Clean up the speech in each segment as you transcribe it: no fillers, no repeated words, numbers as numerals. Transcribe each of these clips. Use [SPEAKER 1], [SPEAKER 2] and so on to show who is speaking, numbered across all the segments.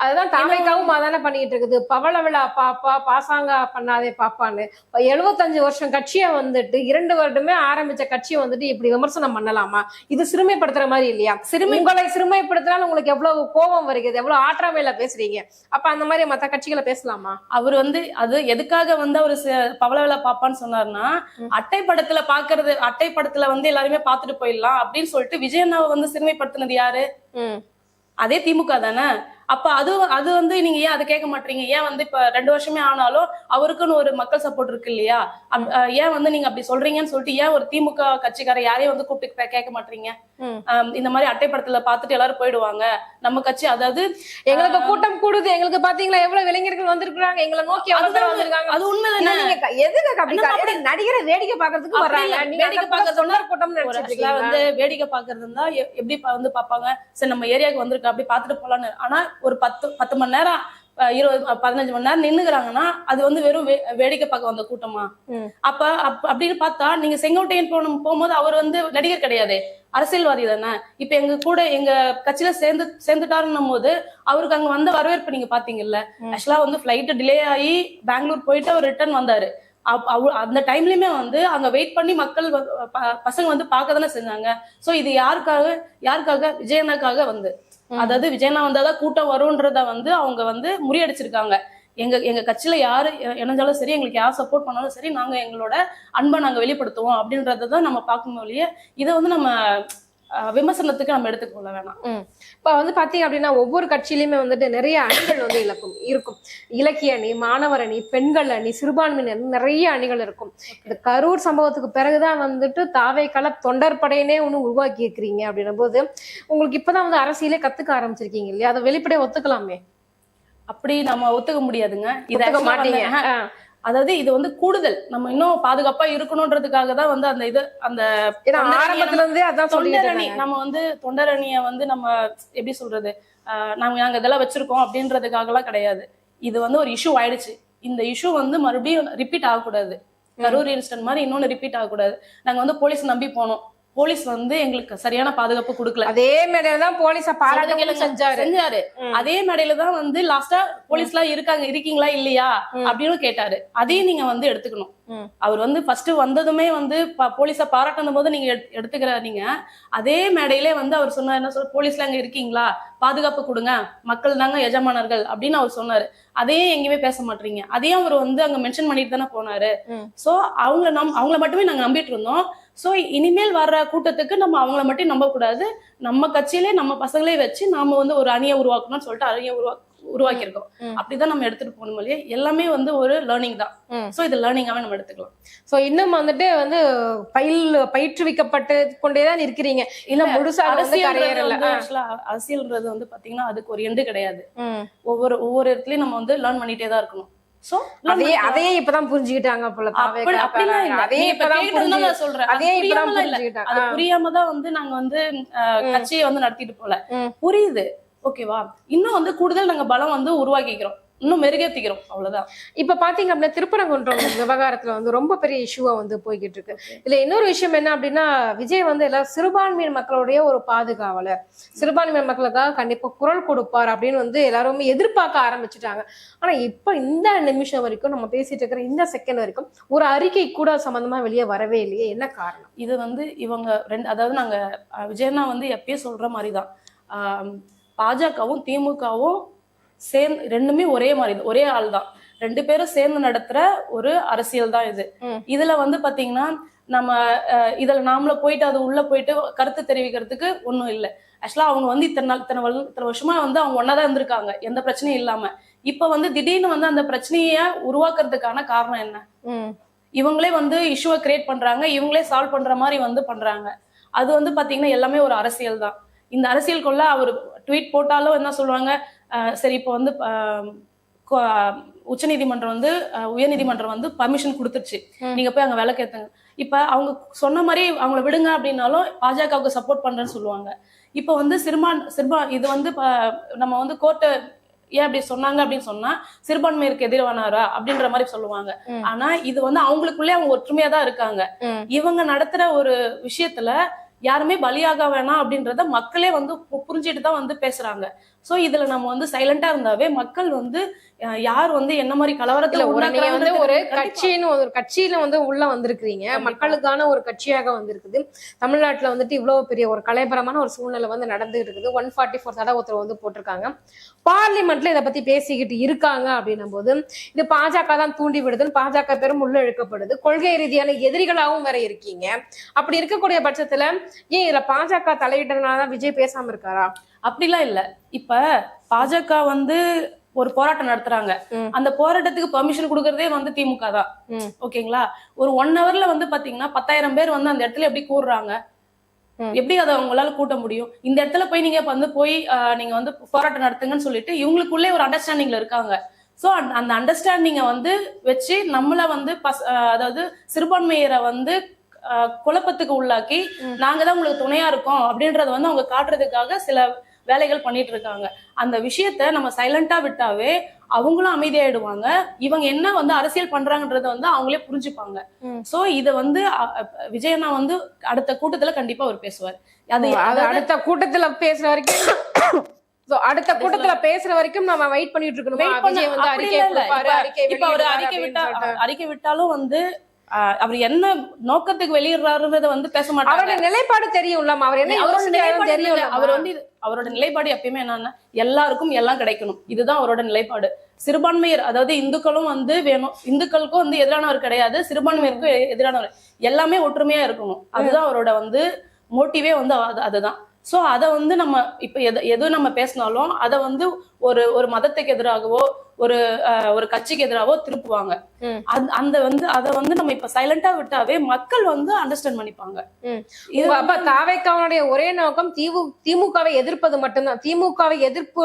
[SPEAKER 1] அதுதான் தாமைக்காவும் அதானே பண்ணிட்டு இருக்குது. பவள விழா பாப்பா பாசாங்க பண்ணாதே பாப்பான்னு 75 வருஷம் கட்சியை வந்துட்டு 2 வருடமே ஆரம்பிச்ச கட்சியை வந்துட்டு இப்படி விமர்சனம் பண்ணலாமா? இது சிறுமைப்படுத்துற மாதிரி இல்லையா? உங்களை சிறுமைப்படுத்தினாலும் உங்களுக்கு எவ்வளவு கோபம் வருகிறது, எவ்வளவு ஆற்றாமையில பேசுறீங்க. அப்ப அந்த மாதிரி மத்த கட்சிகளை பேசலாமா?
[SPEAKER 2] அவர் வந்து அது எதுக்காக வந்து அவரு பவள விழா பாப்பான்னு சொன்னாருன்னா, அட்டை படத்துல வந்து எல்லாருமே பாத்துட்டு போயிடலாம் அப்படின்னு சொல்லிட்டு விஜயண்ணாவை வந்து சிறுமைப்படுத்தினது யாரு? அதே திமுக தானே. அப்ப அது வந்து நீங்க ஏன் அதை கேட்க மாட்டீங்க? ஏன் வந்து இப்ப 2 வருஷமே ஆனாலும் அவருக்குன்னு ஒரு மக்கள் சப்போர்ட் இருக்கு இல்லையா? ஏன் வந்து நீங்க அப்படி சொல்றீங்கன்னு சொல்லிட்டு ஏன் ஒரு திமுக கட்சிக்கார யாரையும் வந்து கூப்பிட்டு கேட்க மாட்டீங்க? இந்த மாதிரி அட்டைப்படத்துல பாத்துட்டு எல்லாரும் போயிடுவாங்க நம்ம கட்சி. அதாவது
[SPEAKER 1] எங்களுக்கு கூட்டம் கூடுது, எங்களுக்கு பாத்தீங்களா எவ்வளவு இளைஞர்கள் வந்திருக்காங்க, எங்களை நோக்கி வந்திருக்காங்க.
[SPEAKER 2] அது உண்மைதானே.
[SPEAKER 1] நடிகரை வேடிக்கை பாக்குறதுக்கு வர்றாங்க.
[SPEAKER 2] வேடிக்கை பாக்குறதுனா கூட்டம் வந்து வேடிக்கை பாக்குறதுன்னா எப்படி வந்து பாப்பாங்க? சரி நம்ம ஏரியாவுக்கு வந்திருக்கா அப்படி பாத்துட்டு போலான்னு. ஆனா ஒரு 10 மணி நேரம் 15 மணி நேரம் நின்னுக்கிறாங்கன்னா அது வந்து வெறும் வேடிக்கை பார்க்க வந்த கூட்டமா? அப்ப அப்படின்னு பார்த்தா நீங்க செங்கோட்டையன் போகும்போது அவர் வந்து நடிகர் கிடையாது, அரசியல்வாதி தானே. இப்ப எங்க கட்சியில சேர்ந்துட்டாருன்னும் போது அவருக்கு அங்க வந்த வரவேற்பு நீங்க பாத்தீங்கல்ல. ஆக்சுவலா வந்து ஃபிளைட் டிலே ஆகி பெங்களூர் போயிட்டு அவர் ரிட்டர்ன் வந்தாரு. அந்த டைம்லயுமே வந்து அங்க வெயிட் பண்ணி மக்கள் பசங்க வந்து பார்க்க தானே செஞ்சாங்க. சோ இது யாருக்காக? விஜயண்ணாக்காக வந்து. அதாவது விஜயண்ணா வந்தாதான் கூட்டம் வரும்ன்றத வந்து அவங்க வந்து முறியடிச்சிருக்காங்க. எங்க கட்சியில யாரு இணைஞ்சாலும் சரி, எங்களுக்கு யார் சப்போர்ட் பண்ணாலும் சரி, நாங்க எங்களோட அன்பை நாங்க வெளிப்படுத்துவோம் அப்படின்றதான் நம்ம பார்க்கும் போலயே இதை வந்து நம்ம விமர்சனத்துக்கு நம்ம எடுத்துக்கொள்ள வேணாம்.
[SPEAKER 1] இப்ப வந்து பாத்தீங்க அப்படின்னா ஒவ்வொரு கட்சியிலுமே வந்துட்டு நிறைய அணிகள் வந்து இருக்கும். இலக்கிய அணி, மாணவர் அணி, பெண்கள் அணி, சிறுபான்மையினர், நிறைய அணிகள் இருக்கும். இந்த கரூர் சம்பவத்துக்கு பிறகுதான் வந்துட்டு தாவேக்கால தொண்டர் படையினே ஒண்ணு உருவாக்கி இருக்கிறீங்க அப்படின்னும் போது உங்களுக்கு இப்பதான் வந்து அரசியலே கத்துக்க ஆரம்பிச்சிருக்கீங்க இல்லையா? அதை வெளிப்படையா ஒத்துக்கலாமே.
[SPEAKER 2] அப்படி நம்ம ஒத்துக்க முடியாதுங்க. இதை மாட்டீங்க. அதாவது இது வந்து கூடுதல் நம்ம இன்னும் பாதுகாப்பா இருக்கணும்ன்றதுக்காக தான் வந்து அந்த
[SPEAKER 1] ஆரம்பத்துல இருந்தே அதான்
[SPEAKER 2] தொண்டரணி நம்ம வந்து தொண்டரணிய வந்து நம்ம எப்படி சொல்றது, நாங்க இதெல்லாம் வச்சிருக்கோம் அப்படின்றதுக்காக எல்லாம் கிடையாது. இது வந்து ஒரு இஷ்யூ ஆயிடுச்சு. இந்த இஷ்யூ வந்து மறுபடியும் ரிப்பீட் ஆகக்கூடாது. கரூர் இன்சிடென்ட் மாதிரி இன்னொன்னு ரிப்பீட் ஆகக்கூடாது. நாங்க வந்து போலீஸ் நம்பி போனோம். போலீஸ் வந்து எங்களுக்கு சரியான பாதுகாப்பு கொடுக்கல.
[SPEAKER 1] அதே மேடையில தான் போலீஸ பாராட்டு செஞ்சாரு.
[SPEAKER 2] அதே மேடையில தான் வந்து லாஸ்டா போலீஸ் எல்லாம் இருக்கீங்களா இல்லையா அப்படின்னு கேட்டாரு. அதையும் நீங்க வந்து எடுத்துக்கணும். அவர் வந்து ஃபர்ஸ்ட் வந்ததுமே வந்து போலீஸ பாராட்டும் போது நீங்க எடுத்துக்கிறீங்க. அதே மேடையிலே வந்து அவர் சொன்னார், என்ன சொல்ற, போலீஸ்ல அங்க இருக்கீங்களா, பாதுகாப்பு கொடுங்க, மக்கள் தாங்க எஜமானர்கள் அப்படின்னு அவர் சொன்னாரு. அதையும் எங்கேயுமே பேச மாட்டீங்க. அதையும் அவர் வந்து அங்க மென்ஷன் பண்ணிட்டு தானே போனாரு. சோ அவங்கள மட்டுமே நாங்க நம்பிட்டு இருந்தோம். சோ இனிமேல் வர்ற கூட்டத்துக்கு நம்ம அவங்கள மட்டும் நம்ப கூடாது. நம்ம கட்சியிலே நம்ம பசங்களே வச்சு நாம வந்து ஒரு அணியை உருவாக்கணும்னு சொல்லிட்டு அணியை உருவாக்கியிருக்கோம். அப்படிதான் நம்ம எடுத்துட்டு போகணும் இல்லையா? எல்லாமே வந்து ஒரு லேர்னிங் தான். சோ இது லேர்னிங்காவே நம்ம எடுத்துக்கலாம்.
[SPEAKER 1] சோ இன்னும் வந்துட்டு வந்து பயிற்றுவிக்கப்பட்டு கொண்டேதான் இருக்கிறீங்க. இல்ல முழுசா
[SPEAKER 2] அரசியல்ன்றது வந்து பாத்தீங்கன்னா அதுக்கு ஒரு எண்டு கிடையாது. ஒவ்வொரு இடத்துலயும் நம்ம வந்து லேர்ன் பண்ணிட்டே தான் இருக்கணும்.
[SPEAKER 1] அதையே இப்பதான் புரிஞ்சுக்கிட்டாங்க போல.
[SPEAKER 2] புரியாமதான் வந்து நாங்க வந்து கட்சியை வந்து நடத்திட்டு போல. புரியுது, ஓகேவா? இன்னும் வந்து கூடுதல் நாங்க பலம் வந்து உருவாக்கிக்கிறோம், இன்னும் மெருகேத்திக்கிறோம், அவ்வளவுதான்.
[SPEAKER 1] இப்ப பாத்தீங்க அப்படின்னா திருப்பரங்குன்றம் விவகாரத்துல வந்து ரொம்ப பெரிய இஷ்யூவா வந்து போய்கிட்டு இருக்கு. இதுல இன்னொரு விஷயம் என்ன அப்படின்னா, விஜய் வந்து எல்லாரும் சிறுபான்மையினர் மக்களுடைய ஒரு பாதுகாவலர், சிறுபான்மையினர் மக்களுக்காக கண்டிப்பா குரல் கொடுப்பார் அப்படின்னு வந்து எல்லாருமே எதிர்பார்க்க ஆரம்பிச்சுட்டாங்க. ஆனா இப்ப இந்த நிமிஷம் வரைக்கும் நம்ம பேசிட்டு இருக்கிற இந்த செகண்ட் வரைக்கும் ஒரு அறிக்கை கூட சம்பந்தமா வெளியே வரவே இல்லையே. என்ன காரணம்?
[SPEAKER 2] இது வந்து இவங்க அதாவது நாங்க விஜயண்ணா வந்து எப்பயே சொல்ற மாதிரிதான், பாஜகவும் திமுகவும் சேர்ந்து ரெண்டுமே ஒரே மாதிரி, ஒரே ஆள் தான். 2 பேரும் சேர்ந்து நடத்துற ஒரு அரசியல் தான் இது. இதுல வந்து பாத்தீங்கன்னா நம்ம இதுல நாமள போயிட்டு அது உள்ள போயிட்டு கருத்து தெரிவிக்கிறதுக்கு ஒண்ணும் இல்லை. ஆக்சுவலா அவங்க வந்து இத்தனை வருஷமா வந்து அவங்க ஒன்னாதான் இருந்திருக்காங்க, எந்த பிரச்சனையும் இல்லாம. இப்ப வந்து திடீர்னு வந்து அந்த பிரச்சனைய உருவாக்குறதுக்கான காரணம் என்ன? இவங்களே வந்து இஷ்யூவை கிரியேட் பண்றாங்க, இவங்களே சால்வ் பண்ற மாதிரி வந்து பண்றாங்க. அது வந்து பாத்தீங்கன்னா எல்லாமே ஒரு அரசியல் தான். இந்த அரசியலுக்குள்ள அவர் ட்வீட் போட்டாலும் என்ன சொல்லுவாங்க, சரி இப்போ வந்து உச்சநீதிமன்றம் வந்து உயர்நீதிமன்றம் வந்து பர்மிஷன் கொடுத்துருச்சு, நீங்க போய் அங்க விளக்கேத்துங்க. இப்ப அவங்க சொன்ன மாதிரி அவங்கள விடுங்க அப்படின்னாலும் பாஜகவுக்கு சப்போர்ட் பண்றேன்னு சொல்லுவாங்க. இப்ப வந்து இது வந்து நம்ம வந்து கோர்ட்டு ஏன் அப்படி சொன்னாங்க அப்படின்னு சொன்னா சிறுபான்மையிற்கு எதிரானாரா அப்படின்ற மாதிரி சொல்லுவாங்க. ஆனா இது வந்து அவங்களுக்குள்ளே அவங்க ஒற்றுமையா தான் இருக்காங்க. இவங்க நடத்துற ஒரு விஷயத்துல யாருமே பலியாக வேணாம் அப்படின்றத மக்களே வந்து புரிஞ்சுட்டு தான் வந்து பேசுறாங்க. சோ இதுல நம்ம வந்து சைலண்டா இருந்தாவே மக்கள் வந்து யார் வந்து என்ன மாதிரி கலவரத்துல
[SPEAKER 1] நீங்க வந்து ஒரு
[SPEAKER 2] கட்சின்னு
[SPEAKER 1] ஒரு கட்சியில வந்து உள்ள வந்திருக்கிறீங்க, மக்களுக்கான ஒரு கட்சியாக வந்திருக்குது. தமிழ்நாட்டுல வந்துட்டு இவ்வளவு பெரிய ஒரு கலைபரமான ஒரு சூழ்நிலை வந்து நடந்துகிட்டு இருக்குது. 144 தடை உத்தரவு வந்து போட்டிருக்காங்க. பார்லிமெண்ட்ல இதை பத்தி பேசிக்கிட்டு இருக்காங்க அப்படின்னும் போது இது பாஜக தான் தூண்டி விடுதுன்னு பாஜக பெரும் உள்ள இழுக்கப்படுது. கொள்கை ரீதியான எதிரிகளாகவும் வேற இருக்கீங்க. அப்படி இருக்கக்கூடிய பட்சத்துல ஏன் இதுல பாஜக தலையிட்டதுனாலதான் விஜய் பேசாம இருக்காரா?
[SPEAKER 2] அப்படிலாம் இல்ல. இப்ப பாஜக வந்து ஒரு போராட்டம் நடத்துறாங்க, அந்த போராட்டத்துக்கு பெர்மிஷன் கொடுக்கறதே வந்து திமுக தான். ஓகேங்களா? ஒரு 1 ஹவர்ல வந்து பாத்தீங்கன்னா 10,000 பேர் வந்து அந்த இடத்துல எப்படி கூடுறாங்க, எப்படி அதை அவங்களால கூட்ட முடியும்? இந்த இடத்துல போய் நீங்க வந்து நீங்க வந்து போராட்டம் நடத்துங்கன்னு சொல்லிட்டு இவங்களுக்குள்ளே ஒரு அண்டர்ஸ்டாண்டிங்ல இருக்காங்க. சோ அந்த அண்டர்ஸ்டாண்டிங்க வந்து வச்சு நம்மள வந்து அதாவது சிறுபான்மையரை வந்து குழப்பத்துக்கு உள்ளாக்கி நாங்க தான் உங்களுக்கு துணையா இருக்கோம் அப்படின்றத வந்து அவங்க காட்டுறதுக்காக சில வேலைகள் பண்ணிட்டு இருக்காங்க. அந்த விஷயத்த நம்ம சைலண்டா விட்டாவே அவங்களும் அமைதியாயிடுவாங்க. இவங்க என்ன வந்து அரசியல் பண்றாங்கன்றத வந்து அவங்களே புரிஞ்சுப்பாங்க. சோ இத வந்து விஜயண்ணா வந்து அடுத்த கூட்டத்துல கண்டிப்பா அவர் பேசுவார்.
[SPEAKER 1] அது அடுத்த கூட்டத்துல பேசுற வரைக்கும் அடுத்த கூட்டத்துல பேசுற வரைக்கும் நம்ம வெயிட் பண்ணிட்டு இருக்கணும். விஜய் வந்து
[SPEAKER 2] அறிக்கை விட்டாலும் வந்து அவர் என்ன நோக்கத்துக்கு வெளியிடுறாருன்றத வந்து பேச மாட்டாங்க.
[SPEAKER 1] அவரோட நிலைப்பாடு தெரியும்ல, அவர் என்ன தெரியும்.
[SPEAKER 2] அவர் வந்து அவரோட நிலைப்பாடு எப்பயுமே என்னன்னா எல்லாருக்கும் எல்லாம் கிடைக்கணும், இதுதான் அவரோட நிலைப்பாடு. சிறுபான்மையர் அதாவது இந்துக்களும் வந்து வேணும், இந்துக்களுக்கும் வந்து எதிரானவர் கிடையாது, சிறுபான்மையருக்கும் எதிரானவர், எல்லாமே ஒற்றுமையா இருக்கணும். அதுதான் அவரோட வந்து மோட்டிவே வந்து அதுதான். சோ அதை வந்து நம்ம இப்ப எது நம்ம பேசினாலும் அதை வந்து ஒரு மதத்துக்கு எதிராகவோ ஒரு கட்சிக்கு எதிராகவோ திருப்புவாங்க. அந்த வந்து அதை வந்து நம்ம இப்ப சைலண்டா விட்டாவே மக்கள் வந்து அண்டர்ஸ்டாண்ட் பண்ணிப்பாங்க.
[SPEAKER 1] அப்ப தாவேக்காவுடைய ஒரே நோக்கம் திமுகவை எதிர்ப்பது மட்டும்தான். திமுகவை எதிர்ப்பு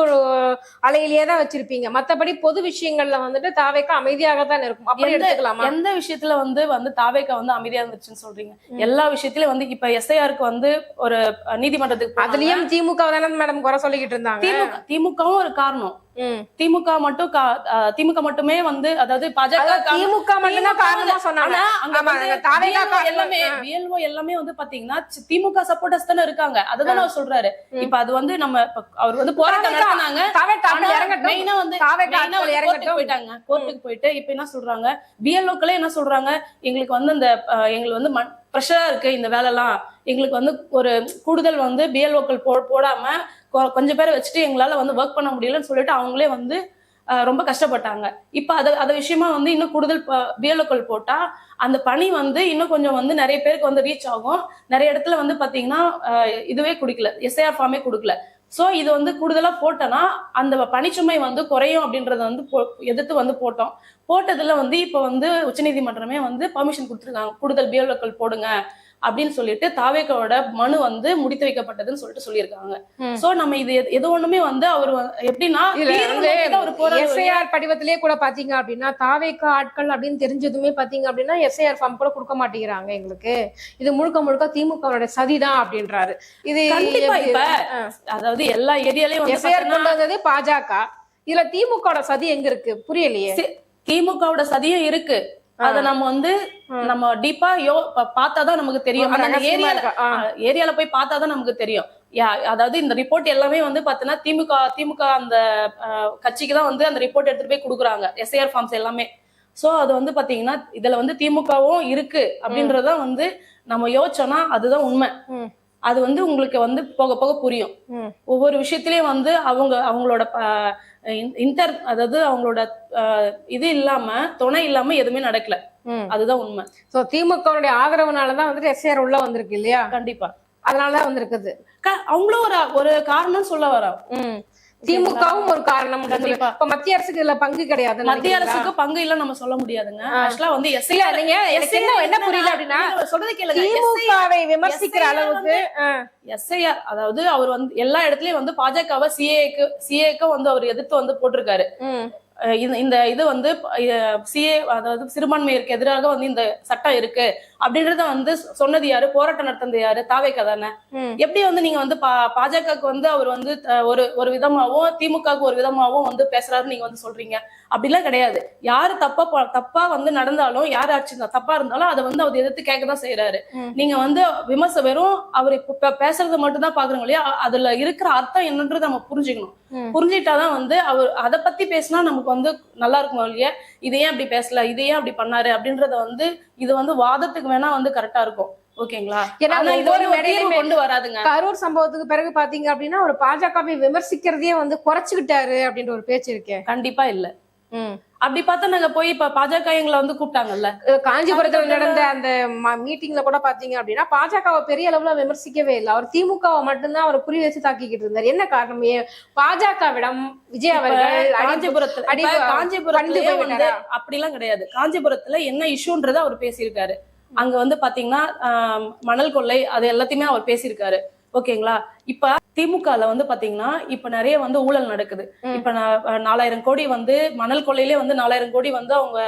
[SPEAKER 1] அலையிலேயே தான் வச்சிருப்பீங்க. மத்தபடி பொது விஷயங்கள்ல வந்துட்டு தாவேக்கா அமைதியாக தான் இருக்கும். அப்படி எடுத்துக்கலாமா?
[SPEAKER 2] எந்த விஷயத்துல வந்து தாவேக்கா வந்து அமைதியா இருந்துச்சுன்னு சொல்றீங்க? எல்லா விஷயத்திலயும் வந்து இப்ப எஸ்ஐஆருக்கு வந்து ஒரு நீதிமன்றத்துக்கு
[SPEAKER 1] அதுலயும் திமுக தானே மேடம் குறை சொல்லிக்கிட்டு இருந்தாங்க.
[SPEAKER 2] திமுகவும் ஒரு காரணம். திமுக மட்டுமே வந்து அதாவது பாஜக
[SPEAKER 1] திமுக மட்டும்தான் காரணமா சொன்னாங்க.
[SPEAKER 2] எல்லாமே வந்து பாத்தீங்கன்னா திமுக சப்போர்ட்டர்ஸ் தானே இருக்காங்க. அதுதான் அவர் சொல்றாரு. இப்ப அது வந்து நம்ம அவர் வந்து போராட்டம் நடத்தினாங்க, மெயினா வந்து கோர்ட்டுக்கு போயிட்டு இப்ப என்ன சொல்றாங்க, பிஎல்ஓக்களே என்ன சொல்றாங்க, எங்களுக்கு வந்து அந்த எங்களுக்கு வந்து ப்ரெஷரா இருக்கு இந்த வேலை எல்லாம், எங்களுக்கு வந்து ஒரு கூடுதல் வந்து பிஎல்ஓக்கள் போடாம கொஞ்சம் பேரை வச்சுட்டு எங்களால வந்து ஒர்க் பண்ண முடியலன்னு சொல்லிட்டு அவங்களே வந்து ரொம்ப கஷ்டப்பட்டாங்க. இப்ப அத விஷயமா வந்து இன்னும் கூடுதல் பிஎல்ஓக்கள் போட்டா அந்த பணி வந்து இன்னும் கொஞ்சம் வந்து நிறைய பேருக்கு வந்து ரீச் ஆகும். நிறைய இடத்துல வந்து பாத்தீங்கன்னா இதுவே குடுக்கல, எஸ்ஐஆர் ஃபார்மே கொடுக்கல. சோ இது வந்து கூடுதலா போட்டோம்னா அந்த பணிச்சுமை வந்து குறையும் அப்படின்றத வந்து எதிர்த்து வந்து போட்டதுல வந்து இப்ப வந்து உச்சநீதிமன்றமே வந்து பர்மிஷன் கொடுத்துருக்காங்க, கூடுதல் பிஎல்ஓக்கள் போடுங்க அப்படின்னு சொல்லிட்டு தாவேக்காவோட மனு வந்து முடித்து வைக்கப்பட்டதுன்னு சொல்லிட்டு சொல்லியிருக்காங்க. சோ நம்ம இது எது ஒண்ணுமே வந்து அவர் எப்படின்னா
[SPEAKER 1] எஸ்ஐஆர் படிவத்திலேயே கூட பாத்தீங்க அப்படின்னா தாவேக்கா ஆட்கள் அப்படின்னு தெரிஞ்சதுமே பாத்தீங்க அப்படின்னா எஸ்ஐஆர் ஃபார்ம் கூட கொடுக்க மாட்டேங்கிறாங்க எங்களுக்கு, இது முழுக்க முழுக்க திமுகவோட சதிதான் அப்படின்றாரு. இது
[SPEAKER 2] இப்ப அதாவது எல்லா ஏரியாலயும்
[SPEAKER 1] எஸ்ஐஆர் கொண்டு வந்தது பாஜக, இதுல திமுகவோட சதி எங்க இருக்கு புரியலையே.
[SPEAKER 2] திமுகவோட சதியும் இருக்கு, அத நம்ம வந்து நம்ம டீப்பா பார்த்தாதான் நமக்கு தெரியும். ஏரியால போய் பார்த்தாதான் நமக்கு தெரியும். அதாவது இந்த ரிப்போர்ட் எல்லாமே வந்து பாத்தீங்கன்னா திமுக அந்த கட்சிக்கு தான் வந்து அந்த ரிப்போர்ட் எடுத்துட்டு போய் கொடுக்குறாங்க, எஸ்ஐஆர் ஃபார்ம்ஸ் எல்லாமே. சோ அது வந்து பாத்தீங்கன்னா இதுல வந்து திமுகவும் இருக்கு அப்படின்றதான் வந்து நம்ம யோசிச்சோம்னா அதுதான் உண்மை. அது வந்து உங்களுக்கு வந்து போக போக புரியும். ஒவ்வொரு விஷயத்திலயும் வந்து அவங்களோட அதாவது அவங்களோட இது இல்லாம துணை இல்லாம எதுவுமே நடக்கல, அதுதான் உண்மை.
[SPEAKER 1] சோ திமுகவுடைய ஆதரவுனாலதான் வந்துட்டு எஸ்ஐஆர் உள்ள வந்திருக்கு இல்லையா?
[SPEAKER 2] கண்டிப்பா
[SPEAKER 1] அதனாலதான் வந்திருக்குது.
[SPEAKER 2] அவங்களும் ஒரு காரணம் சொல்ல வர,
[SPEAKER 1] திமுகவும் ஒரு காரணம். இப்ப மத்திய அரசுக்கு இதுல பங்கு கிடையாது.
[SPEAKER 2] மத்திய அரசுக்கு பங்கு இல்ல நம்ம சொல்ல முடியாதுங்க. ஆக்சுவலா வந்து
[SPEAKER 1] என்ன புரியல அப்படின்னா
[SPEAKER 2] சொல்றது கேளுங்க,
[SPEAKER 1] திமுகவை விமர்சிக்கிற அளவுக்கு
[SPEAKER 2] எஸ்ஐஆர் அதாவது அவர் வந்து எல்லா இடத்துலயும் வந்து பாஜகவை சிஏக்கு வந்து அவர் எதிர்த்து வந்து போட்டிருக்காரு. இந்த இது வந்து சிஏ அதாவது சிறுபான்மையருக்கு எதிராக வந்து இந்த சட்டம் இருக்கு அப்படின்றத வந்து சொன்னது யாரு, போராட்டம் நடத்துறது யாரு, தாவேக்கா தானே. எப்படி வந்து நீங்க வந்து பாஜகவுக்கு வந்து அவர் வந்து ஒரு விதமாவும் திமுகவுக்கு ஒரு விதமாவும் வந்து பேசுறாரு நீங்க வந்து சொல்றீங்க? அப்படிலாம் கிடையாது. யாரு தப்பா வந்து நடந்தாலும், யார் ஆட்சி தப்பா இருந்தாலும் அதை வந்து அவர் எதிர்த்து கேட்கதான் செய்யறாரு. நீங்க வந்து வெறும் அவர் பேசுறது மட்டும் தான் பாக்குறோம் இல்லையா, அதுல இருக்கிற அர்த்தம் என்னன்றது நம்ம புரிஞ்சுக்கணும். புரிஞ்சிட்டாதான் வந்து அவர் அதை பத்தி பேசினா நமக்கு வந்து நல்லா இருக்கும் இல்லையா, இதையே அப்படி பேசல, இதையே அப்படி பண்ணாரு அப்படின்றத வந்து இது வந்து வாதத்துக்கு வேணா வந்து கரெக்டா இருக்கும். ஓகேங்களா?
[SPEAKER 1] ஏன்னா
[SPEAKER 2] ஆனா இது
[SPEAKER 1] ஒவ்வொரு
[SPEAKER 2] வந்து ஒரு
[SPEAKER 1] மேடையிலுமே
[SPEAKER 2] தீர்வு கொண்டு வராதுங்க.
[SPEAKER 1] கரூர் சம்பவத்துக்கு பிறகு பாத்தீங்க அப்படின்னா ஒரு பாஜகவை விமர்சிக்கிறதையே வந்து குறைச்சுக்கிட்டாரு அப்படின்ற ஒரு பேச்சு இருக்கே.
[SPEAKER 2] கண்டிப்பா இல்ல. அப்படி பார்த்தா நாங்க போய் இப்ப பாஜக எங்களை வந்து கூப்பிட்டாங்கல்ல,
[SPEAKER 1] காஞ்சிபுரத்துல நடந்த அந்த மீட்டிங்ல கூட பாத்தீங்க அப்படின்னா பாஜகவை பெரிய அளவுல விமர்சிக்கவே இல்லை. அவர் திமுகவை மட்டும்தான் அவர் குறி வச்சு தாக்கிக்கிட்டு இருந்தார். என்ன காரணம்? விஜயாவிடம் விஜய் அவர்கள்
[SPEAKER 2] காஞ்சிபுரத்துல வந்து அப்படிலாம் கிடையாது. காஞ்சிபுரத்துல என்ன இஷ்யூன்றத அவர் பேசியிருக்காரு. அங்க வந்து பாத்தீங்கன்னா மணல் கொள்ளை அது எல்லாத்தையுமே அவர் பேசியிருக்காரு. ஓகேங்களா? இப்ப திமுகல வந்து பாத்தீங்கன்னா இப்ப நிறைய வந்து ஊழல் நடக்குது. இப்ப 4000 கோடி வந்து மணல் கொள்ளையிலே வந்து 4000 கோடி வந்து அவங்க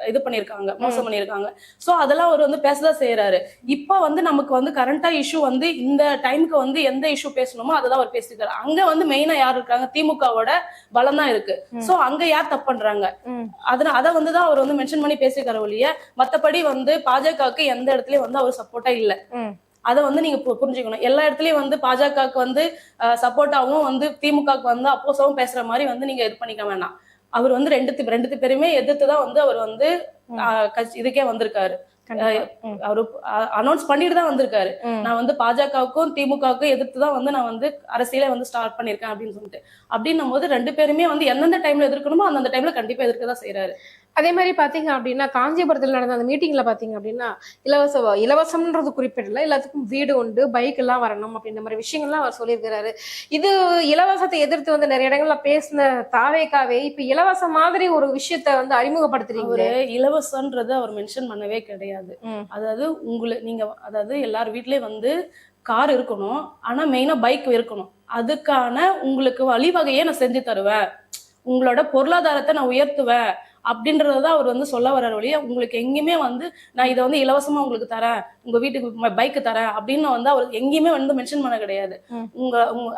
[SPEAKER 2] இது பண்ணிருக்காங்க, மோசம் பண்ணிருக்காங்க. சோ அதெல்லாம் அவர் வந்து பேசதான் செய்யறாரு. இப்ப வந்து நமக்கு வந்து கரண்டா இஷ்யூ வந்து இந்த டைமுக்கு வந்து எந்த இஷ்யூ பேசணுமோ அததான் அவர் பேசிருக்காரு. அங்க வந்து மெயினா யார் இருக்காங்க? திமுகவோட பலம் தான் இருக்கு. சோ அங்க யார் தப்பு பண்றாங்க? அதை வந்துதான் அவர் வந்து மென்ஷன் பண்ணி பேசிருக்காரு ஒழிய மத்தபடி வந்து பாஜகவுக்கு எந்த இடத்துலயும் வந்து அவர் சப்போர்ட்டா இல்ல. அதை வந்து நீங்க புரிஞ்சுக்கணும். எல்லா இடத்துலயும் வந்து பாஜகவுக்கு வந்து சப்போர்ட்டாவும் வந்து திமுகவுக்கு வந்து அப்போசாவும் பேசுற மாதிரி வந்து நீங்க இது பண்ணிக்க வேணாம். அவர் வந்து ரெண்டு பேருமே எதிர்த்துதான் வந்து அவர் வந்து இதுக்கே வந்திருக்காரு. அவரு அனௌன்ஸ் பண்ணிட்டு தான் வந்திருக்காரு. நான் வந்து பாஜகவுக்கும் திமுகவுக்கும் எதிர்த்துதான் வந்து நான் வந்து அரசியலே வந்து ஸ்டார்ட் பண்ணிருக்கேன் அப்படின்னு சொல்லிட்டு. அப்படின்னும் போது ரெண்டு பேருமே வந்து எந்தெந்த டைம்ல எதிர்க்கணுமோ அந்தந்த டைம்ல கண்டிப்பா எதிர்க்கதான் செய்யறாரு.
[SPEAKER 1] அதே மாதிரி பாத்தீங்க அப்படின்னா காஞ்சிபுரத்தில் நடந்த அந்த மீட்டிங்ல பாத்தீங்க அப்படின்னா இலவசம்ன்றது குறிப்பிடல, எல்லாத்துக்கும் வீடு உண்டு, பைக் எல்லாம் வரணும் அப்படின்ற மாதிரி விஷயங்கள்லாம் அவர் சொல்லியிருக்கிறாரு. இது இலவசத்தை எதிர்த்து வந்து நிறைய இடங்கள்ல பேசின தாவேக்காவே இப்ப இலவசம் மாதிரி ஒரு விஷயத்த வந்து அறிமுகப்படுத்துறீங்க.
[SPEAKER 2] இலவசம்ன்றது அவர் மென்ஷன் பண்ணவே கிடையாது. அதாவது நீங்க அதாவது எல்லார் வீட்லயும் வந்து கார் இருக்கணும், ஆனா மெயினா பைக் இருக்கணும். அதுக்கான உங்களுக்கு வழிவகையே நான் செஞ்சு தருவேன், உங்களோட பொருளாதாரத்தை நான் உயர்த்துவேன் அப்படின்றதான் அவர் வந்து சொல்ல வர்ற வழியா. உங்களுக்கு எங்கேயுமே வந்து நான் இதை வந்து இலவசமா உங்களுக்கு தரேன், உங்க வீட்டுக்கு பைக் தரேன் அப்படின்னு வந்து அவர் எங்கேயுமே வந்து மென்ஷன் பண்ண கிடையாது.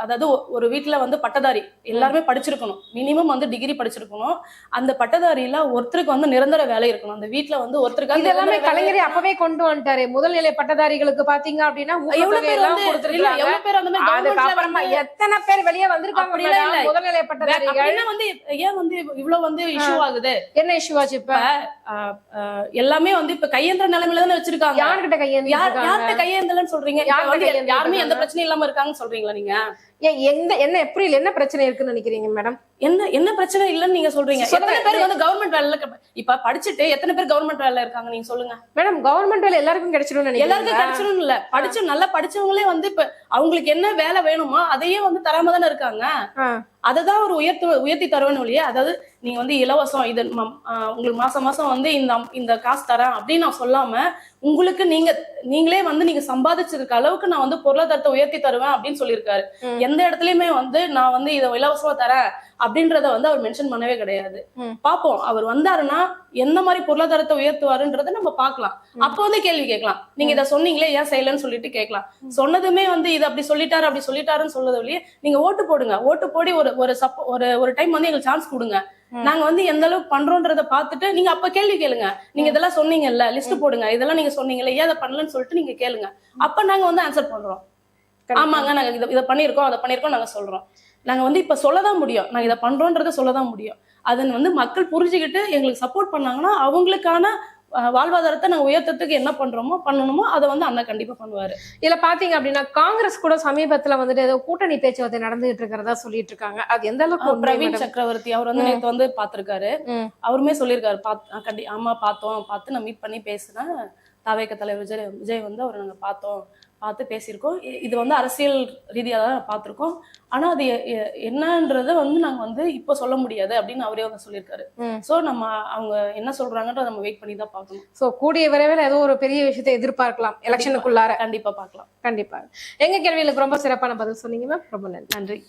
[SPEAKER 2] அதாவது ஒரு வீட்டுல வந்து பட்டதாரி எல்லாருமே படிச்சிருக்கணும், மினிமம் வந்து டிகிரி படிச்சிருக்கணும். அந்த பட்டதாரியில ஒருத்தருக்கு வந்து நிரந்தர வேலை இருக்கணும் அந்த வீட்டுல வந்து ஒருத்தருக்கு.
[SPEAKER 1] எல்லாமே கலைஞரே அப்பவே கொண்டு வந்துட்டாரு. முதல்நிலை பட்டதாரிகளுக்கு பாத்தீங்க அப்படின்னா எவ்வளவு பேர் அந்த மாதிரி எத்தனை பேர் வெளியே வந்திருக்காங்க முதல்நிலை பட்டதாரிகள்.
[SPEAKER 2] வந்து ஏன் வந்து இவ்வளவு வந்து இஷ்யூ ஆகுது?
[SPEAKER 1] என்ன இஷ்யூ ஆச்சு? இப்ப
[SPEAKER 2] எல்லாமே வந்து இப்ப கையேந்திர நிலைமையில தானே வச்சிருக்காங்க.
[SPEAKER 1] யார்கிட்ட
[SPEAKER 2] யார்கிட்ட கையேந்தலன்னு சொல்றீங்க? யாருமே எந்த பிரச்சனையும் இல்லாம இருக்காங்கன்னு சொல்றீங்களா நீங்க?
[SPEAKER 1] என்ன ஏப்ரல் என்ன பிரச்சனை இருக்குன்னு நினைக்கிறீங்க மேடம்?
[SPEAKER 2] என்ன பிரச்சனை இல்லன்னு நீங்க சொல்றீங்க? எத்தனை பேர் வந்து கவர்மெண்ட் வேலையில இப்ப படிச்சுட்டு எத்தனை பேர் கவர்மெண்ட் வேலையில இருக்காங்க நீங்க சொல்லுங்க
[SPEAKER 1] மேடம். கவர்மெண்ட் வேலை எல்லாருக்கும் கிடைச்சிடும் நினைக்கிறீங்க?
[SPEAKER 2] எல்லாருக்கும் கிடைச்சிடும் இல்ல, படிச்சு நல்லா படிச்சவங்களே வந்து இப்ப அவங்களுக்கு என்ன வேலை வேணுமோ அதையே வந்து தராம தானே இருக்காங்க. அததான் ஒரு உயர்த்தி தருவேன்னு இல்லையா? அதாவது நீங்க வந்து இலவசம் இது உங்களுக்கு மாசம் மாசம் வந்து இந்த காசு தரேன் அப்படின்னு நான் சொல்லாம உங்களுக்கு நீங்களே வந்து நீங்க சம்பாதிச்சிருக்க அளவுக்கு நான் வந்து பொருளாதாரத்தை உயர்த்தி தருவேன் அப்படின்னு சொல்லியிருக்காரு. எந்த இடத்துலயுமே வந்து நான் வந்து இதை இலவசமா தரேன் அப்படின்றத வந்து அவர் மென்ஷன் பண்ணவே கிடையாது. பாப்போம் அவர் வந்தாருன்னா எந்த மாதிரி பொருளாதாரத்தை உயர்த்துவாருன்றத நம்ம பாக்கலாம். அப்ப வந்து கேள்வி கேட்கலாம், நீங்க இதை சொன்னீங்களே ஏன் செய்யலன்னு சொல்லிட்டு கேட்கலாம். சொன்னதுமே வந்து இது அப்படி சொல்லிட்டாருன்னு சொல்றது இல்லையே. நீங்க ஓட்டு போடுங்க, ஓட்டு போடி ஒரு டைம் வந்து எங்களுக்கு சான்ஸ் கொடுங்க, நாங்க வந்து எந்த அளவுக்கு பண்றோன்றத பாத்துட்டு நீங்க அப்ப கேள்வி கேளுங்க. நீங்க இதெல்லாம் சொன்னீங்கல்ல, லிஸ்ட் போடுங்க, இதெல்லாம் நீங்க சொன்னீங்கல்ல, ஏன் அதை பண்ணலன்னு சொல்லிட்டு நீங்க கேளுங்க. அப்ப நாங்க வந்து ஆன்சர் பண்றோம். ஆமாங்க நாங்க இதை பண்ணிருக்கோம், அதை பண்ணிருக்கோம் நாங்க சொல்றோம். நாங்க வந்து இப்ப சொல்லதான் முடியும், நாங்க இதை பண்றோன்றத சொல்லதான் முடியும். அதை வந்து மக்கள் புரிஞ்சுக்கிட்டு எங்களுக்கு சப்போர்ட் பண்ணாங்கன்னா அவங்களுக்கான வாழ்வாதாரத்தை நாங்க உயர்த்தத்துக்கு என்ன பண்ணணுமோ அதை வந்து அண்ணா கண்டிப்பா பண்ணுவாரு.
[SPEAKER 1] இதுல பாத்தீங்க அப்படின்னா காங்கிரஸ் கூட சமீபத்துல வந்துட்டு ஏதோ கூட்டணி பேச்சுவார்த்தை நடந்துகிட்டு இருக்கிறதா சொல்லிட்டு இருக்காங்க. அது எந்த அளவுக்கு?
[SPEAKER 2] பிரவீன் சக்கரவர்த்தி அவர் வந்து நேத்து வந்து பாத்திருக்காரு. அவருமே சொல்லியிருக்காரு, ஆமா பார்த்து நான் மீட் பண்ணி பேசுனேன். தாவேக தலைவர் விஜய் வந்து அவரை நாங்க பார்த்து பேசியிருக்கோம். இது வந்து அரசியல் ரீதியாக தான் பார்த்திருக்கோம். ஆனா அது என்னன்றத வந்து நாங்க வந்து இப்ப சொல்ல முடியாது அப்படின்னு அவரே வந்து சொல்லியிருக்காரு. சோ நம்ம அவங்க என்ன சொல்றாங்கன்றத நம்ம வெயிட் பண்ணி தான் பார்க்கணும்.
[SPEAKER 1] சோ கூடிய விரைவில் ஏதோ ஒரு பெரிய விஷயத்தை எதிர்பார்க்கலாம் எலெக்ஷனுக்குள்ளார.
[SPEAKER 2] கண்டிப்பா பார்க்கலாம்.
[SPEAKER 1] கண்டிப்பா. எங்க கேள்விகளுக்கு ரொம்ப சிறப்பான பதில் சொன்னீங்க மேம். ரொம்ப நன்றி.